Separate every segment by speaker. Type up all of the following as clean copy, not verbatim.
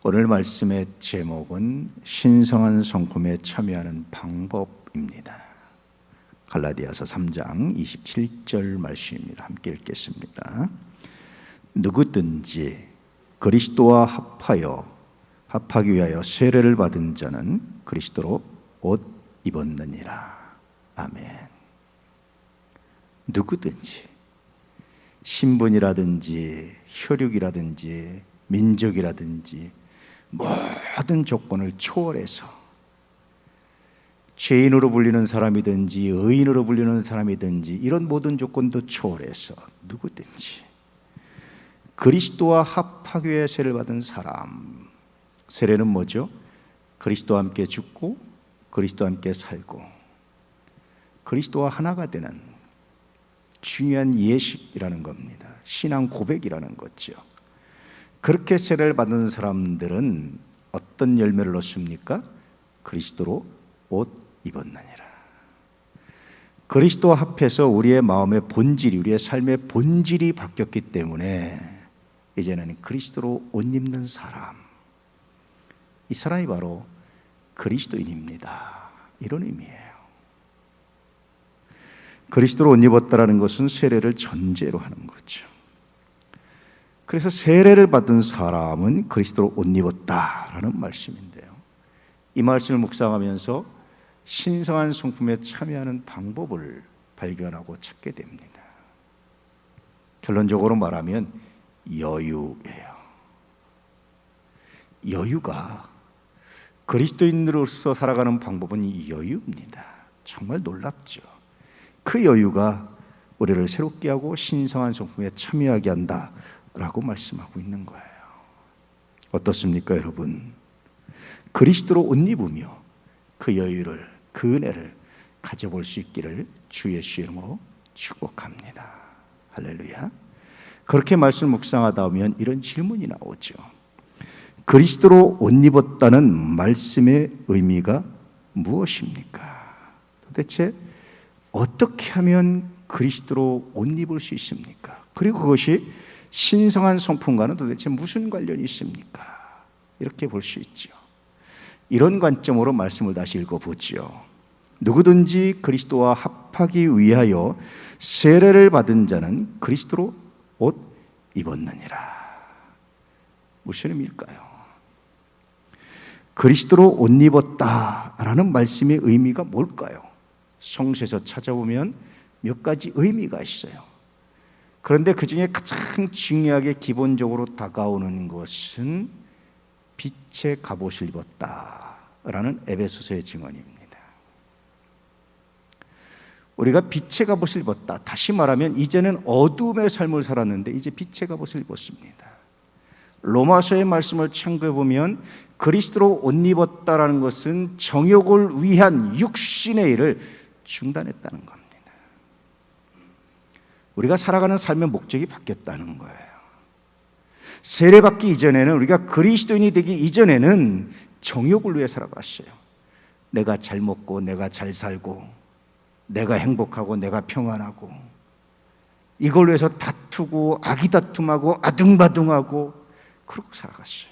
Speaker 1: 오늘 말씀의 제목은 신성한 성품에 참여하는 방법입니다. 갈라디아서 3장 27절 말씀입니다. 함께 읽겠습니다. 누구든지 그리스도와 합하기 위하여 세례를 받은 자는 그리스도로 옷 입었느니라. 아멘. 누구든지 신분이라든지 혈육이라든지 민족이라든지 모든 조건을 초월해서 죄인으로 불리는 사람이든지 의인으로 불리는 사람이든지 이런 모든 조건도 초월해서 누구든지 그리스도와 합하기 위해 세례를 받은 사람. 세례는 뭐죠? 그리스도와 함께 죽고 그리스도와 함께 살고 그리스도와 하나가 되는 중요한 예식이라는 겁니다. 신앙 고백이라는 거죠. 그렇게 세례를 받은 사람들은 어떤 열매를 얻습니까? 그리스도로 옷 입었느니라. 그리스도와 합해서 우리의 마음의 본질이, 우리의 삶의 본질이 바뀌었기 때문에 이제는 그리스도로 옷 입는 사람, 이 사람이 바로 그리스도인입니다. 이런 의미예요. 그리스도로 옷 입었다라는 것은 세례를 전제로 하는 거죠. 그래서 세례를 받은 사람은 그리스도로 옷 입었다라는 말씀인데요, 이 말씀을 묵상하면서 신성한 성품에 참여하는 방법을 발견하고 찾게 됩니다. 결론적으로 말하면 여유예요. 여유가 그리스도인으로서 살아가는 방법은 여유입니다. 정말 놀랍죠. 그 여유가 우리를 새롭게 하고 신성한 성품에 참여하게 한다라고 말씀하고 있는 거예요. 어떻습니까, 여러분? 그리스도로 옷 입으며 그 여유를, 그 은혜를 가져볼 수 있기를 주 예수의 이름으로 축복합니다. 할렐루야. 그렇게 말씀 묵상하다 보면 이런 질문이 나오죠. 그리스도로 옷 입었다는 말씀의 의미가 무엇입니까? 도대체 어떻게 하면 그리스도로 옷 입을 수 있습니까? 그리고 그것이 신성한 성품과는 도대체 무슨 관련이 있습니까? 이렇게 볼 수 있죠. 이런 관점으로 말씀을 다시 읽어보죠. 누구든지 그리스도와 합하기 위하여 세례를 받은 자는 그리스도로 옷 입었느니라. 무슨 의미일까요? 그리스도로 옷 입었다라는 말씀의 의미가 뭘까요? 성서에서 찾아보면 몇 가지 의미가 있어요. 그런데 그 중에 가장 중요하게 기본적으로 다가오는 것은 빛의 갑옷을 입었다라는 에베소서의 증언입니다. 우리가 빛의 갑옷을 입었다. 다시 말하면 이제는 어둠의 삶을 살았는데 이제 빛의 갑옷을 입었습니다. 로마서의 말씀을 참고해 보면 그리스도로 옷 입었다라는 것은 정욕을 위한 육신의 일을 중단했다는 겁니다. 우리가 살아가는 삶의 목적이 바뀌었다는 거예요. 세례받기 이전에는, 우리가 그리스도인이 되기 이전에는 정욕을 위해 살아갔어요. 내가 잘 먹고 내가 잘 살고 내가 행복하고 내가 평안하고 이걸로 해서 다투고 아기다툼하고 아둥바둥하고 그러고 살아갔어요.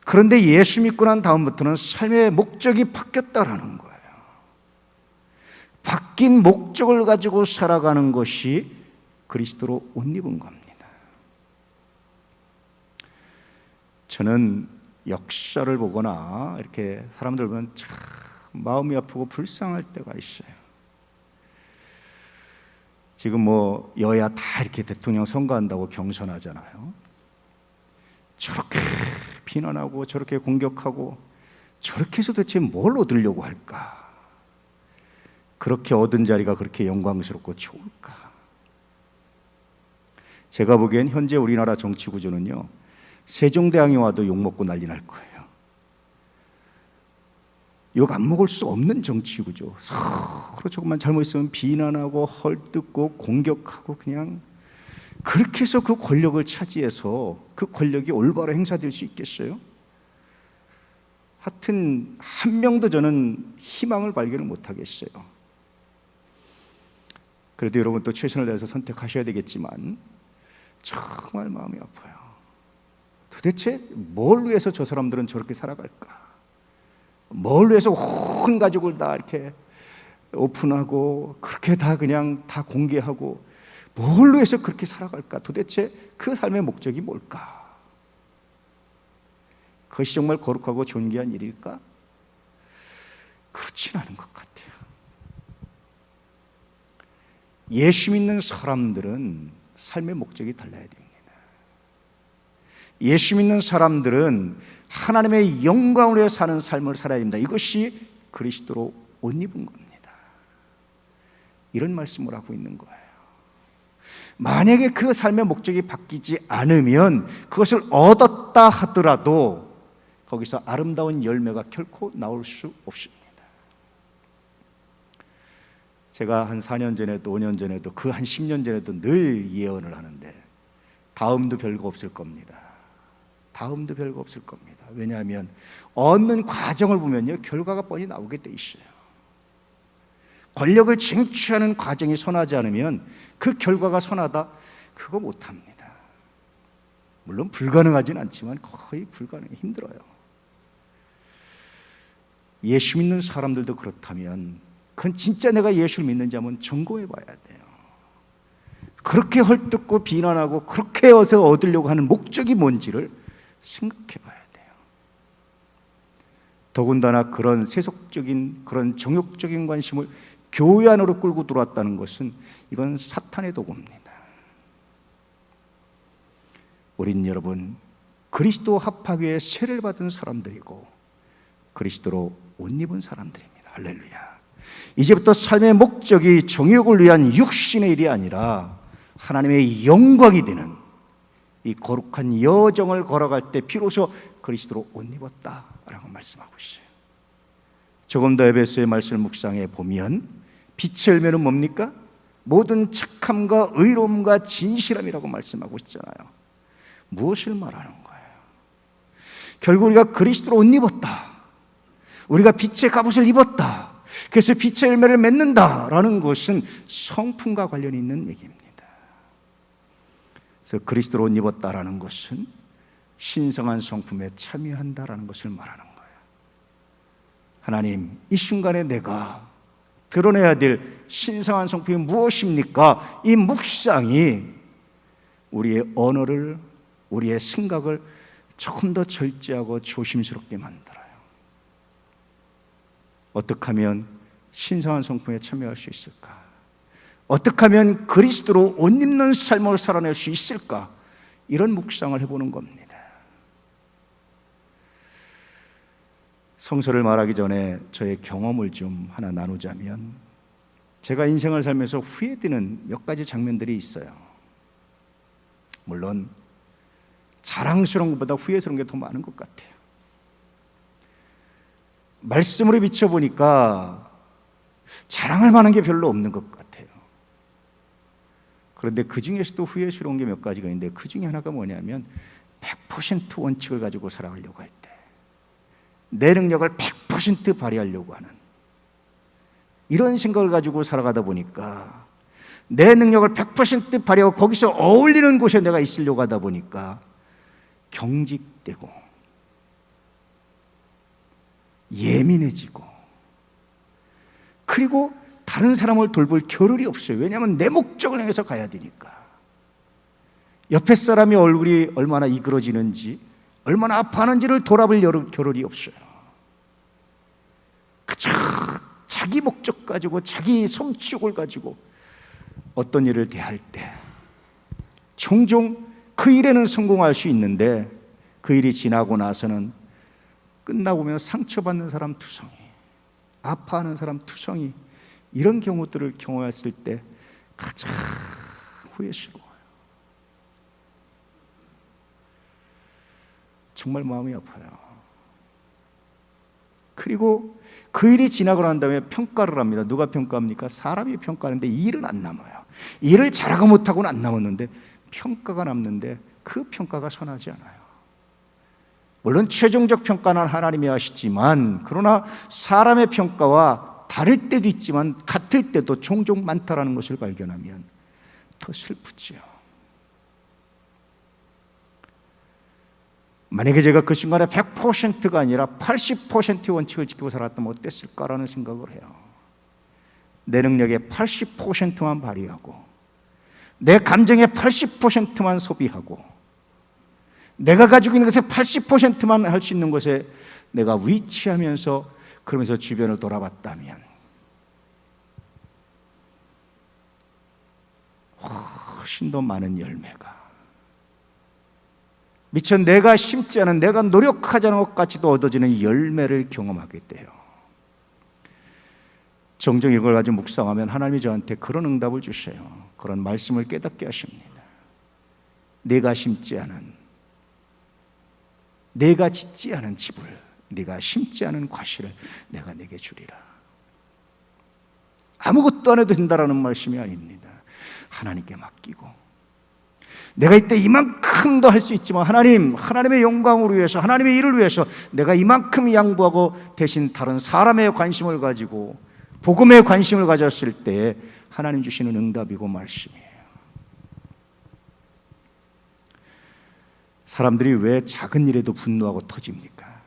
Speaker 1: 그런데 예수 믿고 난 다음부터는 삶의 목적이 바뀌었다라는 거예요. 바뀐 목적을 가지고 살아가는 것이 그리스도로 옷 입은 겁니다. 저는 역사를 보거나 이렇게 사람들 보면 참 마음이 아프고 불쌍할 때가 있어요. 지금 여야 다 이렇게 대통령 선거한다고 경선하잖아요. 저렇게 비난하고 저렇게 공격하고 저렇게 해서 대체 뭘 얻으려고 할까? 그렇게 얻은 자리가 그렇게 영광스럽고 좋을까? 제가 보기엔 현재 우리나라 정치 구조는요, 세종대왕이 와도 욕먹고 난리 날 거예요. 욕 안 먹을 수 없는 정치 구조. 서로 조금만 잘못했으면 비난하고 헐뜯고 공격하고 그냥 그렇게 해서 그 권력을 차지해서 그 권력이 올바로 행사될 수 있겠어요? 하여튼 한 명도 저는 희망을 발견을 못하겠어요. 그래도 여러분 또 최선을 다해서 선택하셔야 되겠지만 정말 마음이 아파요. 도대체 뭘 위해서 저 사람들은 저렇게 살아갈까? 뭘 위해서 온 가족을 다 이렇게 오픈하고 그렇게 다 그냥 다 공개하고 뭘 위해서 그렇게 살아갈까? 도대체 그 삶의 목적이 뭘까? 그것이 정말 거룩하고 존귀한 일일까? 그렇진 않은 것 같아요. 예수 믿는 사람들은 삶의 목적이 달라야 됩니다. 예수 믿는 사람들은 하나님의 영광을 위해 사는 삶을 살아야 됩니다. 이것이 그리스도로 옷 입은 겁니다. 이런 말씀을 하고 있는 거예요. 만약에 그 삶의 목적이 바뀌지 않으면 그것을 얻었다 하더라도 거기서 아름다운 열매가 결코 나올 수 없습니다. 제가 한 4년 전에도 5년 전에도 그 한 10년 전에도 늘 예언을 하는데 다음도 별거 없을 겁니다. 다음도 별거 없을 겁니다. 왜냐하면 얻는 과정을 보면요, 결과가 뻔히 나오게 돼 있어요. 권력을 쟁취하는 과정이 선하지 않으면 그 결과가 선하다, 그거 못합니다. 물론 불가능하진 않지만 거의 불가능해, 힘들어요. 예수 믿는 사람들도 그렇다면 그건 진짜 내가 예수를 믿는지 한번 점검해 봐야 돼요. 그렇게 헐뜯고 비난하고 그렇게 해서 얻으려고 하는 목적이 뭔지를 생각해 봐야 돼요. 더군다나 그런 세속적인, 그런 정욕적인 관심을 교회 안으로 끌고 들어왔다는 것은 이건 사탄의 도구입니다. 우린 여러분 그리스도 합하교에 세례를 받은 사람들이고 그리스도로 옷 입은 사람들입니다. 할렐루야. 이제부터 삶의 목적이 정욕을 위한 육신의 일이 아니라 하나님의 영광이 되는 이 거룩한 여정을 걸어갈 때 비로소 그리스도로 옷 입었다라고 말씀하고 있어요. 조금 더 에베소의 말씀을 묵상해 보면 빛의 열매는 뭡니까? 모든 착함과 의로움과 진실함이라고 말씀하고 있잖아요. 무엇을 말하는 거예요? 결국 우리가 그리스도로 옷 입었다, 우리가 빛의 갑옷을 입었다, 그래서 빛의 열매를 맺는다라는 것은 성품과 관련이 있는 얘기입니다. 그래서 그리스도로 옷 입었다라는 것은 신성한 성품에 참여한다라는 것을 말하는 거예요. 하나님, 이 순간에 내가 드러내야 될 신성한 성품이 무엇입니까? 이 묵상이 우리의 언어를, 우리의 생각을 조금 더 절제하고 조심스럽게 만들어요. 어떻게 하면 신성한 성품에 참여할 수 있을까? 어떻게 하면 그리스도로 옷 입는 삶을 살아낼 수 있을까? 이런 묵상을 해보는 겁니다. 성서를 말하기 전에 저의 경험을 좀 하나 나누자면, 제가 인생을 살면서 후회되는 몇 가지 장면들이 있어요. 물론 자랑스러운 것보다 후회스러운 게 더 많은 것 같아요. 말씀으로 비춰보니까 자랑할 만한 게 별로 없는 것 같아요. 그런데 그 중에서도 후회스러운 게 몇 가지가 있는데, 그 중에 하나가 뭐냐면 100% 원칙을 가지고 살아가려고 할 때, 내 능력을 100% 발휘하려고 하는 이런 생각을 가지고 살아가다 보니까, 내 능력을 100% 발휘하고 거기서 어울리는 곳에 내가 있으려고 하다 보니까 경직되고 예민해지고, 그리고 다른 사람을 돌볼 겨를이 없어요. 왜냐하면 내 목적을 향해서 가야 되니까. 옆에 사람의 얼굴이 얼마나 이그러지는지, 얼마나 아파하는지를 돌아볼 겨를이 없어요. 그저 자기 목적 가지고, 자기 성취욕을 가지고 어떤 일을 대할 때 종종 그 일에는 성공할 수 있는데, 그 일이 지나고 나서는 끝나고 보면 상처받는 사람 투성이, 아파하는 사람 투성이, 이런 경우들을 경험했을 때 가장 후회스러워요. 정말 마음이 아파요. 그리고 그 일이 지나고 난 다음에 평가를 합니다. 누가 평가합니까? 사람이 평가하는데 일은 안 남아요. 일을 잘하고 못하고는 안 남았는데 평가가 남는데, 그 평가가 선하지 않아요. 물론 최종적 평가는 하나님이 하시지만, 그러나 사람의 평가와 다를 때도 있지만 같을 때도 종종 많다라는 것을 발견하면 더 슬프지요. 만약에 제가 그 순간에 100%가 아니라 80%의 원칙을 지키고 살았다면 어땠을까라는 생각을 해요. 내 능력의 80%만 발휘하고 내 감정의 80%만 소비하고 내가 가지고 있는 것의 80%만 할 수 있는 곳에 내가 위치하면서 그러면서 주변을 돌아봤다면 훨씬 더 많은 열매가 미처 내가 심지 않은, 내가 노력하지 않은 것 같이도 얻어지는 열매를 경험하게 돼요. 종종 이걸 가지고 묵상하면 하나님이 저한테 그런 응답을 주셔요. 그런 말씀을 깨닫게 하십니다. 내가 심지 않은, 내가 짓지 않은 집을, 네가 심지 않은 과실을 내가 내게 주리라. 아무것도 안 해도 된다라는 말씀이 아닙니다. 하나님께 맡기고 내가 이때 이만큼도 할 수 있지만 하나님의 영광을 위해서, 하나님의 일을 위해서 내가 이만큼 양보하고 대신 다른 사람의 관심을 가지고 복음에 관심을 가졌을 때 하나님 주시는 응답이고 말씀이에요. 사람들이 왜 작은 일에도 분노하고 터집니까?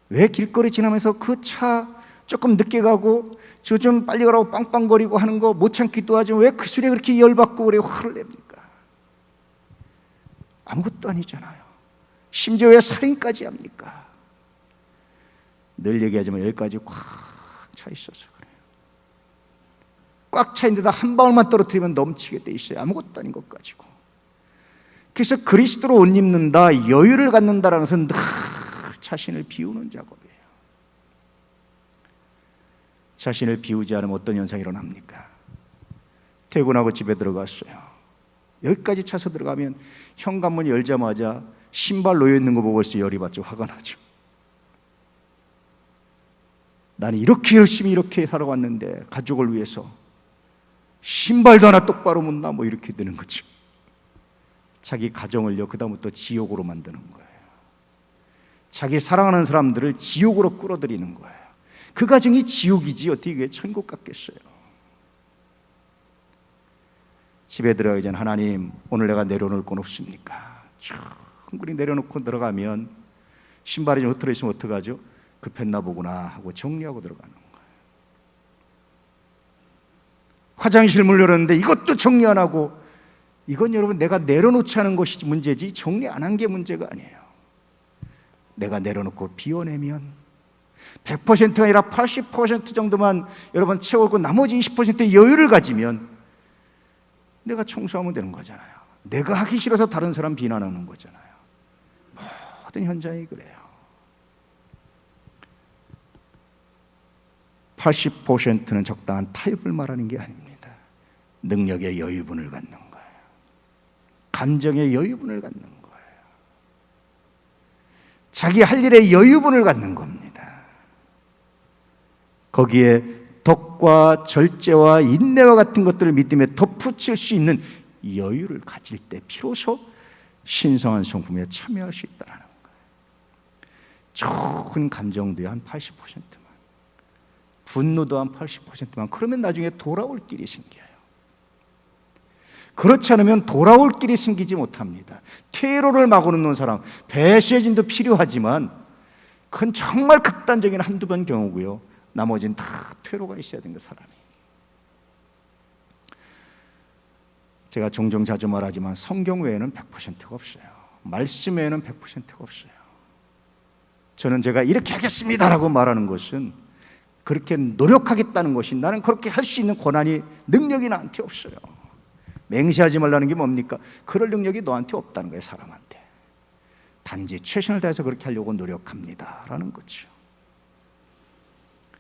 Speaker 1: 왜 길거리 지나면서 그 차 조금 늦게 가고 저 좀 빨리 가라고 빵빵거리고 하는 거 못 참기도 하지만 왜 그 소리에 그렇게 열받고 그래 화를 냅니까? 아무것도 아니잖아요. 심지어 왜 살인까지 합니까? 늘 얘기하지만 여기까지 꽉 차 있어서 그래요. 꽉 차 있는데다 한 방울만 떨어뜨리면 넘치게 돼 있어요. 아무것도 아닌 것 가지고. 그래서 그리스도로 옷 입는다, 여유를 갖는다라는 것은 늘 자신을 비우는 작업이에요. 자신을 비우지 않으면 어떤 현상이 일어납니까? 퇴근하고 집에 들어갔어요. 여기까지 차서 들어가면 현관문 열자마자 신발 놓여있는 거 보고 벌써 열이 받죠. 화가 나죠. 나는 이렇게 열심히 이렇게 살아왔는데 가족을 위해서 신발도 하나 똑바로 못 나, 뭐 이렇게 되는 거죠. 자기 가정을요 그 다음부터 지옥으로 만드는 거예요. 자기 사랑하는 사람들을 지옥으로 끌어들이는 거예요. 그 가정이 지옥이지 어떻게 그게 천국 같겠어요. 집에 들어가기 전 하나님 오늘 내가 내려놓을 건 없습니까? 충분히 내려놓고 들어가면 신발이 좀 흐트러 있으면 어떡하죠? 급했나 보구나 하고 정리하고 들어가는 거예요. 화장실 문 열었는데 이것도 정리 안 하고, 이건 여러분 내가 내려놓지 않은 것이 문제지 정리 안 한 게 문제가 아니에요. 내가 내려놓고 비워내면 100%가 아니라 80% 정도만 여러분 채우고 나머지 20%의 여유를 가지면 내가 청소하면 되는 거잖아요. 내가 하기 싫어서 다른 사람 비난하는 거잖아요. 모든 현장이 그래요. 80%는 적당한 타협을 말하는 게 아닙니다. 능력의 여유분을 갖는 거예요. 감정의 여유분을 갖는 거예요. 자기 할 일의 여유분을 갖는 겁니다. 거기에 덕과 절제와 인내와 같은 것들을 믿음에 덧붙일 수 있는 여유를 가질 때 비로소 신성한 성품에 참여할 수 있다는 거예요. 좋은 감정도요 한 80%만, 분노도 한 80%만, 그러면 나중에 돌아올 길이 생겨요. 그렇지 않으면 돌아올 길이 생기지 못합니다. 퇴로를 막아놓는 사람, 배수의 진도 필요하지만 그건 정말 극단적인 한두 번 경우고요. 나머지는 다 퇴로가 있어야 되는 거 사람이. 제가 종종 자주 말하지만 성경 외에는 100%가 없어요. 말씀 외에는 100%가 없어요. 저는 제가 이렇게 하겠습니다라고 말하는 것은 그렇게 노력하겠다는 것이, 나는 그렇게 할 수 있는 권한이, 능력이 나한테 없어요. 맹세하지 말라는 게 뭡니까? 그럴 능력이 너한테 없다는 거예요. 사람한테. 단지 최선을 다해서 그렇게 하려고 노력합니다 라는 거죠.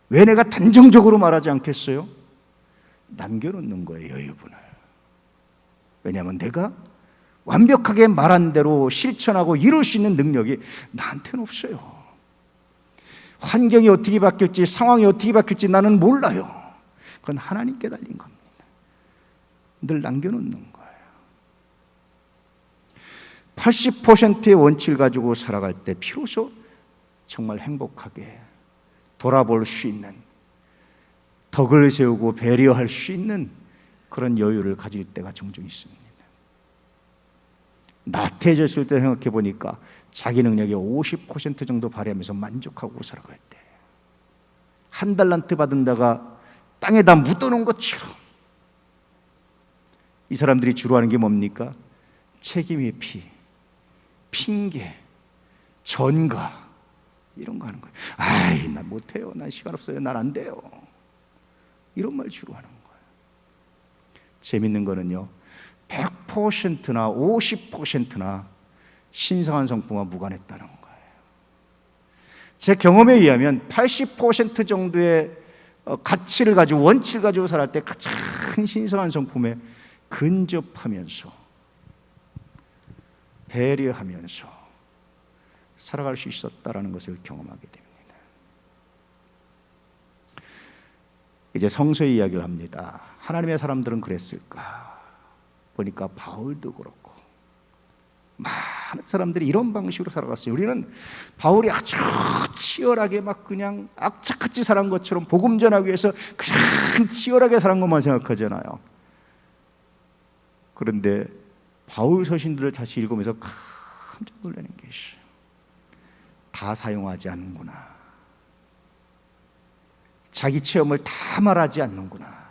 Speaker 1: 왜 내가 단정적으로 말하지 않겠어요? 남겨놓는 거예요, 여유분을. 왜냐하면 내가 완벽하게 말한 대로 실천하고 이룰 수 있는 능력이 나한테는 없어요. 환경이 어떻게 바뀔지, 상황이 어떻게 바뀔지 나는 몰라요. 그건 하나님께 달린 겁니다. 늘 남겨놓는 거예요. 80%의 원칙을 가지고 살아갈 때 비로소 정말 행복하게 돌아볼 수 있는, 덕을 세우고 배려할 수 있는 그런 여유를 가질 때가 종종 있습니다. 나태해졌을 때 생각해 보니까 자기 능력의 50% 정도 발휘하면서 만족하고 살아갈 때, 한 달란트 받은 자가 땅에다 묻어놓은 것처럼 이 사람들이 주로 하는 게 뭡니까? 책임의 피, 핑계, 전가, 이런 거 하는 거예요. 아이, 난 못해요. 난 시간 없어요. 난 안 돼요. 이런 말 주로 하는 거예요. 재밌는 거는요, 100%나 50%나 신성한 성품과 무관했다는 거예요. 제 경험에 의하면 80% 정도의 가치를 가지고, 원칙을 가지고 살아갈 때 가장 신성한 성품에 근접하면서 배려하면서 살아갈 수 있었다라는 것을 경험하게 됩니다. 이제 성서의 이야기를 합니다. 하나님의 사람들은 그랬을까? 보니까 바울도 그렇고 많은 사람들이 이런 방식으로 살아갔어요. 우리는 바울이 아주 치열하게 막 그냥 악착같이 살은 것처럼 복음 전하기 위해서 그냥 치열하게 살은 것만 생각하잖아요. 그런데 바울 서신들을 다시 읽으면서 깜짝 놀라는 게 있어요. 다 사용하지 않는구나. 자기 체험을 다 말하지 않는구나.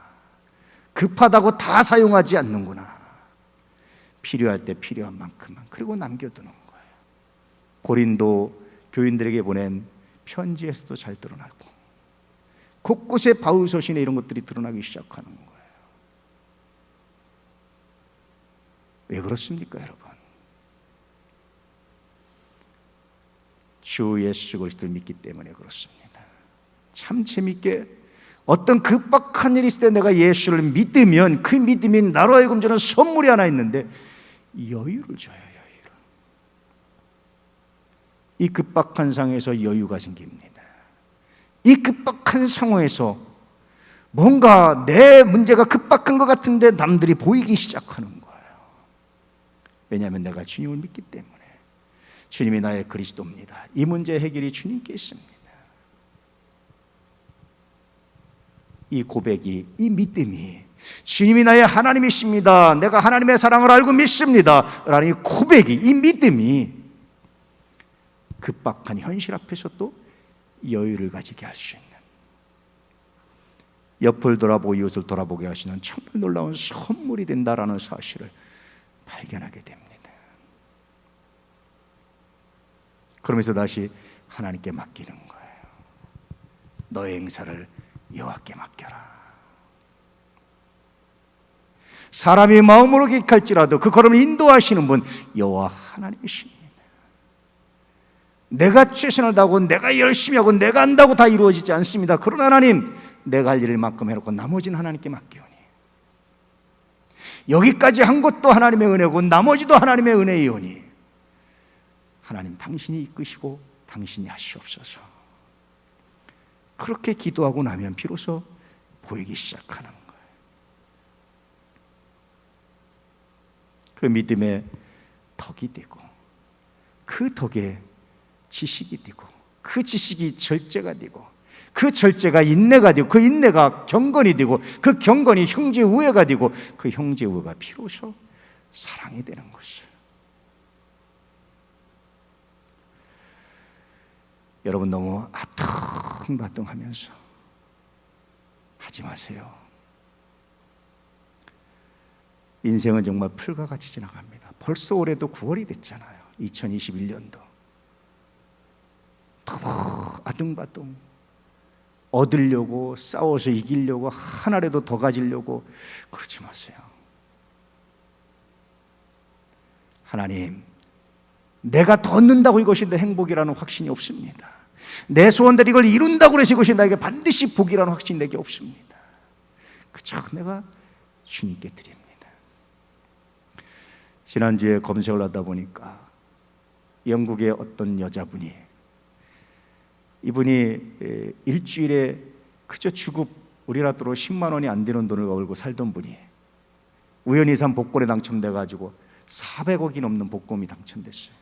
Speaker 1: 급하다고 다 사용하지 않는구나. 필요할 때 필요한 만큼만, 그리고 남겨두는 거예요. 고린도 교인들에게 보낸 편지에서도 잘 드러나고, 곳곳에 바울 서신에 이런 것들이 드러나기 시작하는 거예요. 왜 그렇습니까, 여러분? 주 예수 그리스도를 믿기 때문에 그렇습니다. 참 재밌게, 어떤 급박한 일이 있을 때 내가 예수를 믿으면 그 믿음이 나로 하여금 주는 선물이 하나 있는데 여유를 줘요. 여유를. 이 급박한 상황에서 여유가 생깁니다. 이 급박한 상황에서 뭔가 내 문제가 급박한 것 같은데 남들이 보이기 시작하는 거예요. 왜냐하면 내가 주님을 믿기 때문에. 주님이 나의 그리스도입니다. 이 문제 해결이 주님께 있습니다. 이 고백이, 이 믿음이, 주님이 나의 하나님이십니다, 내가 하나님의 사랑을 알고 믿습니다 라는 이 고백이, 이 믿음이 급박한 현실 앞에서도 여유를 가지게 할 수 있는, 옆을 돌아보고 이웃을 돌아보게 하시는 정말 놀라운 선물이 된다라는 사실을 발견하게 됩니다. 그러면서 다시 하나님께 맡기는 거예요. 너의 행사를 여호와께 맡겨라. 사람이 마음으로 기억할지라도 그 걸음을 인도하시는 분 여호와 하나님이십니다. 내가 최선을 다하고 내가 열심히 하고 내가 한다고 다 이루어지지 않습니다. 그러나 하나님, 내가 할 일을 만큼 해놓고 나머지는 하나님께 맡기오니, 여기까지 한 것도 하나님의 은혜고 나머지도 하나님의 은혜이오니 하나님 당신이 이끄시고 당신이 하시옵소서. 그렇게 기도하고 나면 비로소 보이기 시작하는 거예요. 그 믿음의 덕이 되고, 그 덕에 지식이 되고, 그 지식이 절제가 되고, 그 절제가 인내가 되고, 그 인내가 경건이 되고, 그 경건이 형제 우애가 되고, 그 형제 우애가 비로소 사랑이 되는 것을. 여러분, 너무 아뚱바뚱하면서 하지 마세요. 인생은 정말 풀과 같이 지나갑니다. 벌써 올해도 9월이 됐잖아요. 2021년도. 너무 아둥바둥 얻으려고, 싸워서 이기려고, 하나라도 더 가지려고 그러지 마세요. 하나님, 내가 더 얻는다고 이것이 내 행복이라는 확신이 없습니다. 내 소원들이 이걸 이룬다고 해서 이것이 나에게 반드시 복이라는 확신이 내게 없습니다. 그저 내가 주님께 드립니다. 지난주에 검색을 하다 보니까 영국의 어떤 여자분이, 이분이 일주일에 그저 주급 우리나라 돈으로 10만 원이 안 되는 돈을 벌고 살던 분이 우연히 산 복권에 당첨돼가지고 400억이 넘는 복권이 당첨됐어요.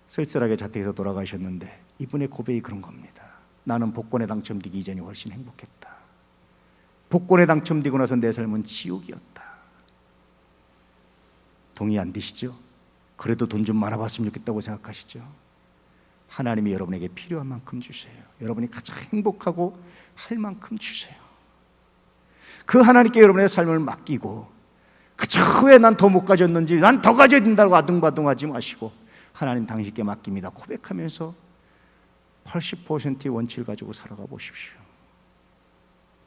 Speaker 1: 쓸쓸하게 자택에서 돌아가셨는데 이분의 고백이 그런 겁니다. 나는 복권에 당첨되기 이전이 훨씬 행복했다. 복권에 당첨되고 나서 내 삶은 지옥이었다. 동의 안 되시죠? 그래도 돈 좀 많아봤으면 좋겠다고 생각하시죠? 하나님이 여러분에게 필요한 만큼 주세요. 여러분이 가장 행복하고 할 만큼 주세요. 그 하나님께 여러분의 삶을 맡기고, 그저 왜 난 더 못 가졌는지, 난 더 가져야 된다고 아둥바둥하지 마시고, 하나님 당신께 맡깁니다 고백하면서 80%의 원칙을 가지고 살아가 보십시오.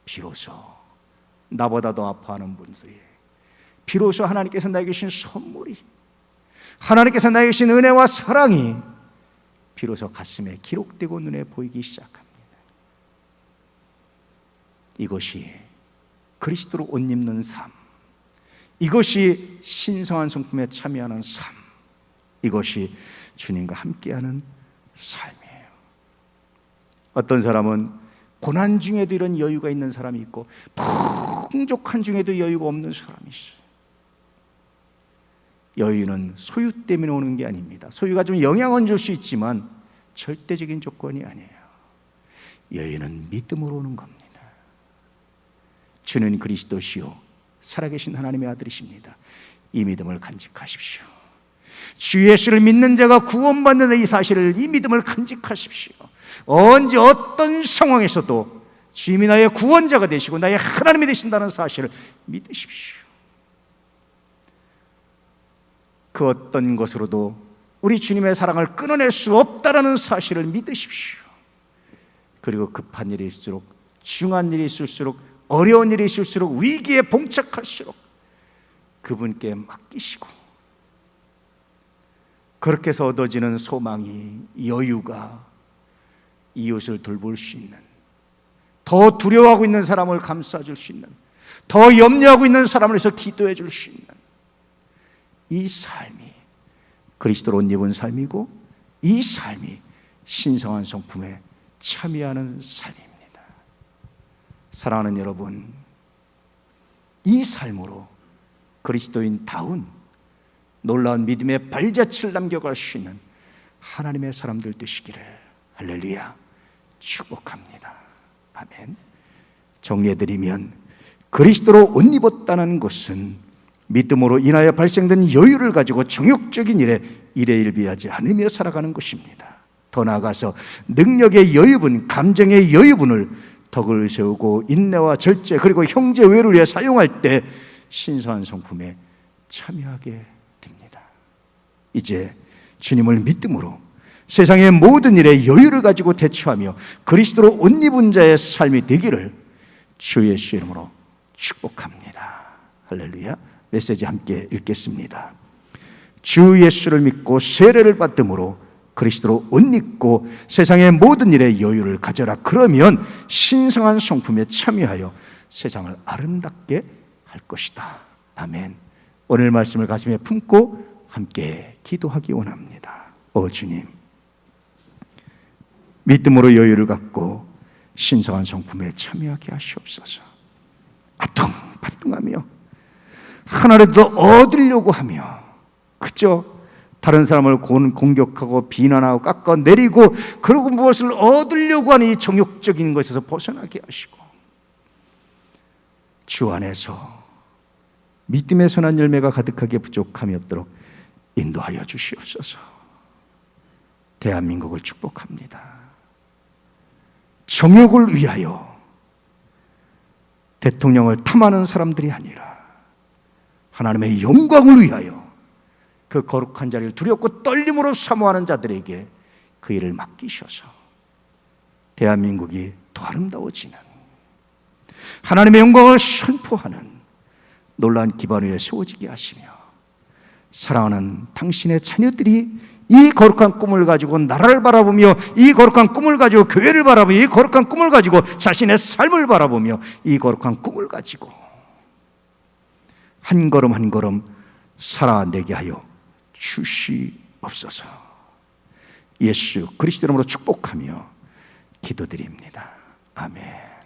Speaker 1: 비로소 나보다 더 아파하는 분들이, 비로소 하나님께서 나에게 주신 선물이, 하나님께서 나에게 주신 은혜와 사랑이 비로소 가슴에 기록되고 눈에 보이기 시작합니다. 이것이 그리스도로 옷 입는 삶, 이것이 신성한 성품에 참여하는 삶, 이것이 주님과 함께하는 삶이에요. 어떤 사람은 고난 중에도 이런 여유가 있는 사람이 있고, 풍족한 중에도 여유가 없는 사람이 있어요. 여유는 소유 때문에 오는 게 아닙니다. 소유가 좀 영향은 줄 수 있지만 절대적인 조건이 아니에요. 여유는 믿음으로 오는 겁니다. 주는 그리스도시요 살아계신 하나님의 아들이십니다. 이 믿음을 간직하십시오. 주 예수를 믿는 자가 구원받는 이 사실을, 이 믿음을 간직하십시오. 언제 어떤 상황에서도 주님이 나의 구원자가 되시고 나의 하나님이 되신다는 사실을 믿으십시오. 그 어떤 것으로도 우리 주님의 사랑을 끊어낼 수 없다라는 사실을 믿으십시오. 그리고 급한 일이 있을수록, 중한 일이 있을수록, 어려운 일이 있을수록, 위기에 봉착할수록 그분께 맡기시고, 그렇게 해서 얻어지는 소망이, 여유가 이웃을 돌볼 수 있는, 더 두려워하고 있는 사람을 감싸줄 수 있는, 더 염려하고 있는 사람을 위해서 기도해 줄 수 있는 이 삶이 그리스도로 옷 입은 삶이고, 이 삶이 신성한 성품에 참여하는 삶입니다. 사랑하는 여러분, 이 삶으로 그리스도인다운 놀라운 믿음의 발자취를 남겨갈 수 있는 하나님의 사람들 되시기를 할렐루야 축복합니다. 아멘. 정리해드리면, 그리스도로 옷 입었다는 것은 믿음으로 인하여 발생된 여유를 가지고 정욕적인 일에 일희일비하지 않으며 살아가는 것입니다. 더 나아가서 능력의 여유분, 감정의 여유분을 덕을 세우고 인내와 절제, 그리고 형제 외를 위해 사용할 때 신성한 성품에 참여하게 됩니다. 이제 주님을 믿음으로 세상의 모든 일에 여유를 가지고 대처하며 그리스도로 옷 입은 자의 삶이 되기를 주 예수 이름으로 축복합니다. 할렐루야. 메시지 함께 읽겠습니다. 주 예수를 믿고 세례를 받음으로 그리스도로 옷 입고 세상의 모든 일에 여유를 가져라. 그러면 신성한 성품에 참여하여 세상을 아름답게 할 것이다. 아멘. 오늘 말씀을 가슴에 품고 함께 기도하기 원합니다. 주님, 믿음으로 여유를 갖고 신성한 성품에 참여하게 하시옵소서. 아둥바둥하며 하나라도 얻으려고 하며 그저 다른 사람을 공격하고 비난하고 깎아내리고, 그리고 무엇을 얻으려고 하는 이 정욕적인 것에서 벗어나게 하시고, 주 안에서 믿음의 선한 열매가 가득하게 부족함이 없도록 인도하여 주시옵소서. 대한민국을 축복합니다. 정욕을 위하여 대통령을 탐하는 사람들이 아니라 하나님의 영광을 위하여 그 거룩한 자리를 두렵고 떨림으로 사모하는 자들에게 그 일을 맡기셔서 대한민국이 더 아름다워지는, 하나님의 영광을 선포하는 놀라운 기반 위에 세워지게 하시며, 사랑하는 당신의 자녀들이 이 거룩한 꿈을 가지고 나라를 바라보며, 이 거룩한 꿈을 가지고 교회를 바라보며, 이 거룩한 꿈을 가지고 자신의 삶을 바라보며, 이 거룩한 꿈을 가지고 한 걸음 한 걸음 살아내게 하여 주시옵소서. 예수 그리스도 이름으로 축복하며 기도드립니다. 아멘.